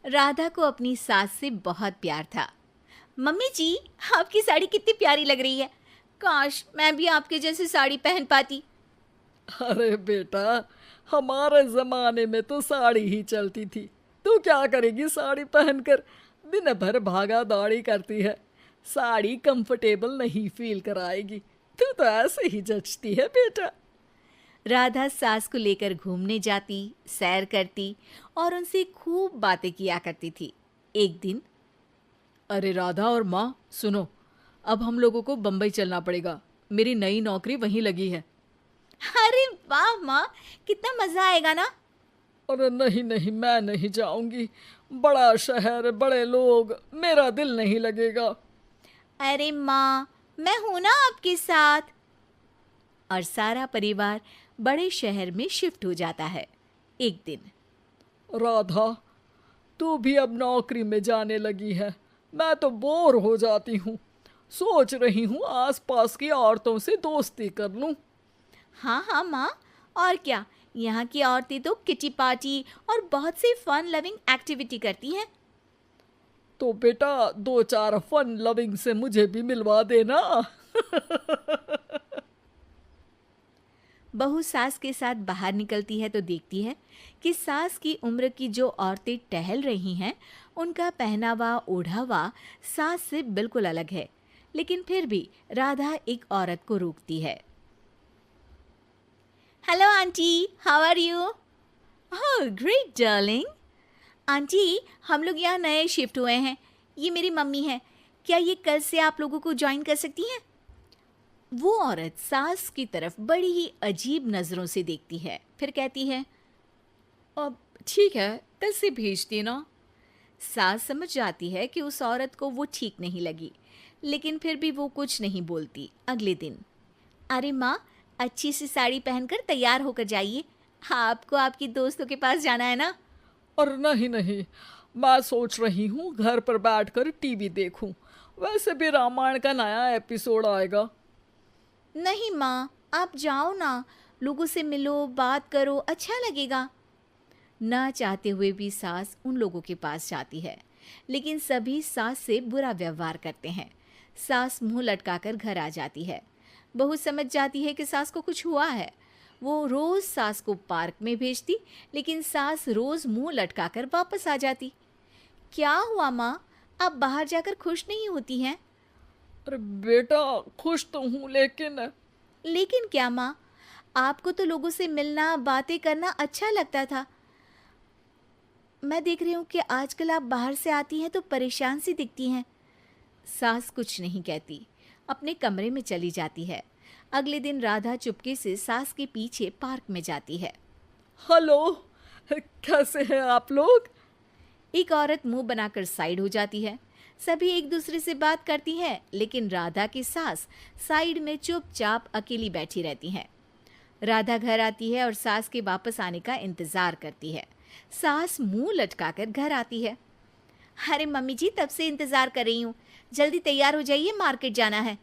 राधा को अपनी सास से बहुत प्यार था। मम्मी जी, आपकी साड़ी कितनी प्यारी लग रही है। काश मैं भी आपके जैसी साड़ी पहन पाती। अरे बेटा, हमारे जमाने में तो साड़ी ही चलती थी। तू क्या करेगी साड़ी पहनकर? दिन भर भागा दौड़ी करती है। साड़ी कंफर्टेबल नहीं फील कराएगी। तू तो ऐसे ही जचती है बेटा। राधा सास को लेकर घूमने जाती, सैर करती और उनसे खूब बातें किया करती थी। एक दिन, अरे राधा और माँ, सुनो, अब हम लोगों को बम्बई चलना पड़ेगा। मेरी नई नौकरी वहीं लगी है। अरे वाह माँ, कितना मजा आएगा ना। अरे नहीं नहीं, मैं नहीं जाऊंगी। बड़ा शहर, बड़े लोग, मेरा दिल नहीं लगेगा। अरे माँ, मैं हूं ना आपके साथ। और सारा परिवार बड़े शहर में शिफ्ट हो जाता है। एक दिन, राधा, तू भी अब नौकरी में जाने लगी है। मैं तो बोर हो जाती हूँ। सोच रही हूँ आसपास की औरतों से दोस्ती कर लूँ। हाँ हाँ माँ, और क्या, यहाँ की औरतें तो किटी पार्टी और बहुत सी फन लविंग एक्टिविटी करती हैं। तो बेटा, दो चार फन लविंग से मुझे भी मिलवा देना। बहू सास के साथ बाहर निकलती है तो देखती है कि सास की उम्र की जो औरतें टहल रही हैं, उनका पहनावा ओढ़ावा सास से बिल्कुल अलग है। लेकिन फिर भी राधा एक औरत को रोकती है। Hello aunty, how are you? Oh great darling. Aunty, हम लोग यहाँ नए शिफ्ट हुए हैं। ये मेरी मम्मी है। क्या ये कल से आप लोगों को ज्वाइन कर सकती हैं? वो औरत सास की तरफ बड़ी ही अजीब नज़रों से देखती है, फिर कहती है, अब ठीक है, कल से भेज देना। सास समझ जाती है कि उस औरत को वो ठीक नहीं लगी, लेकिन फिर भी वो कुछ नहीं बोलती। अगले दिन, अरे माँ, अच्छी सी साड़ी पहनकर तैयार होकर जाइए। आपको आपकी दोस्तों के पास जाना है ना। और नहीं नहीं, मैं सोच रही हूँ घर पर बैठकर टीवी देखूं। वैसे भी रामायण का नया एपिसोड आएगा। नहीं माँ, आप जाओ ना, लोगों से मिलो, बात करो, अच्छा लगेगा। ना चाहते हुए भी सास उन लोगों के पास जाती है, लेकिन सभी सास से बुरा व्यवहार करते हैं। सास मुंह लटकाकर घर आ जाती है। बहू समझ जाती है कि सास को कुछ हुआ है। वो रोज सास को पार्क में भेजती, लेकिन सास रोज मुंह लटकाकर वापस आ जाती। क्या हुआ माँ, आप बाहर जाकर खुश नहीं होती हैं? अरे बेटा, खुश तो हूँ, लेकिन लेकिन क्या माँ, आपको तो लोगों से मिलना, बातें करना अच्छा लगता था। मैं देख रही हूँ कि आजकल आप बाहर से आती हैं तो परेशान सी दिखती हैं। सास कुछ नहीं कहती, अपने कमरे में चली जाती है। अगले दिन राधा चुपके से सास के पीछे पार्क में जाती है। हेलो, कैसे हैं आप लोग? एक औरत मुंह बनाकर साइड हो जाती है। सभी एक दूसरे से बात करती हैं, लेकिन राधा की सास साइड में चुपचाप अकेली बैठी रहती हैं। राधा घर आती है और सास के वापस आने का इंतजार करती है। सास मुंह लटकाकर घर आती है। अरे मम्मी जी, तब से इंतजार कर रही हूँ, जल्दी तैयार हो जाइए, मार्केट जाना है।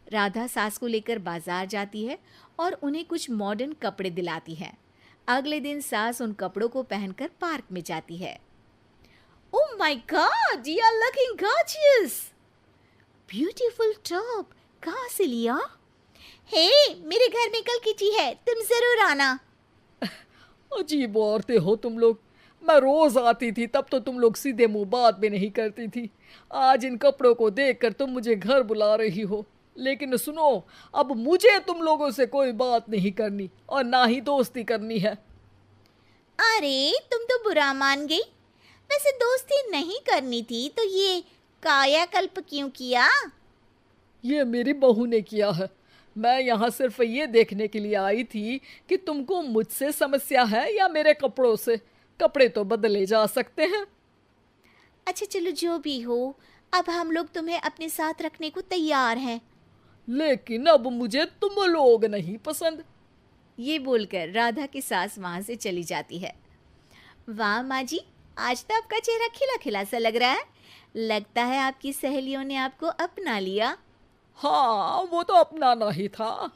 राधा सास को लेकर बाजार जाती है और उन्हें कुछ मॉडर्न कपड़े दिलाती है। अगले दिन सास उन कपड़ों को पहनकर पार्क में जाती है। Oh my god, you are looking gorgeous. Beautiful top, कहाँ से लिया? हे, मेरे घर में कल किटी है, तुम जरूर आना। अजीब औरतें हो तुम लोग। मैं रोज आती थी, तब तो तुम लोग सीधे मुंह बात भी नहीं करती थी। आज इन कपड़ों को देखकर तुम मुझे घर बुला रही हो। लेकिन सुनो, अब मुझे तुम लोगों से कोई बात नहीं करनी और ना ही दोस्ती करनी है। अरे तुम तो बुरा मान गई। वैसे दोस्ती नहीं करनी थी तो ये कायाकल्प क्यों किया? ये मेरी बहू ने किया है। मैं यहाँ सिर्फ ये देखने के लिए आई थी कि तुमको मुझसे समस्या है या मेरे कपड़ों से। कपड़े तो बदले जा सकते हैं। अच्छा चलो, जो भी हो, अब हम लोग तुम्हें अपने साथ रखने को तैयार हैं। लेकिन अब मुझे तुम लोग नहीं पसंद। ये बोलकर राधा की सास वहां से चली जाती है। वाह माँ जी, आज तो आपका चेहरा खिला खिला सा लग रहा है। लगता है आपकी सहेलियों ने आपको अपना लिया। हाँ, वो तो अपनाना ही था।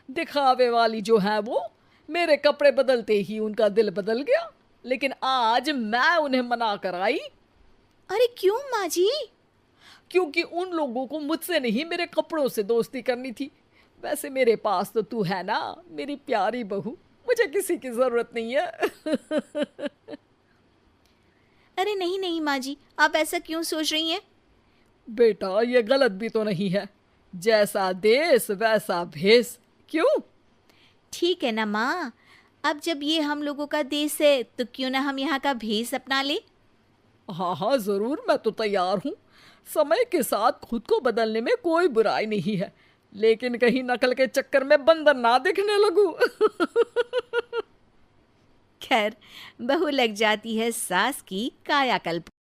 दिखावे वाली जो है वो, मेरे कपड़े बदलते ही उनका दिल बदल गया। लेकिन आज मैं उन्हें मना कर आई, अरे क्यों माँ जी? क्योंकि उन लोगों को मुझसे नहीं मेरे कपड़ों से दोस्ती करनी थी। वैसे मेरे पास तो तू है ना, मेरी प्यारी बहू, मुझे किसी की ज़रूरत नहीं है। अरे नहीं नहीं माँ जी, आप ऐसा क्यों सोच रही हैं? बेटा ये गलत भी तो नहीं है, जैसा देश वैसा भेष। क्यों? ठीक है ना माँ, अब जब ये हम लोगों का देश है तो क्यों ना हम यहाँ का भेष अपना ले। हाँ हाँ ज़रूर, मैं तो तैयार हूँ। समय के साथ खुद को बदलने में कोई बुराई नहीं है, लेकिन कहीं नकल के चक्कर में बंदर ना दिखने लगूं। खैर, बहू लग जाती है सास की कायाकल्प।